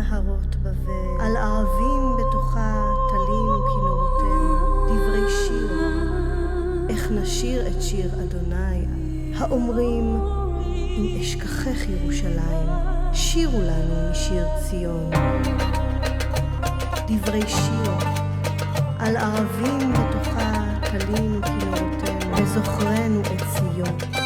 נהרות בבל, על ערבים בתוכה תלינו כינורותינו, דברי שיר, איך נשיר את שיר אדוני, האומרים, אם אשכחך ירושלים, שירו לנו משיר ציון. דברי שיר, על ערבים בתוכה תלינו כינורותינו, וזוכרנו את ציון.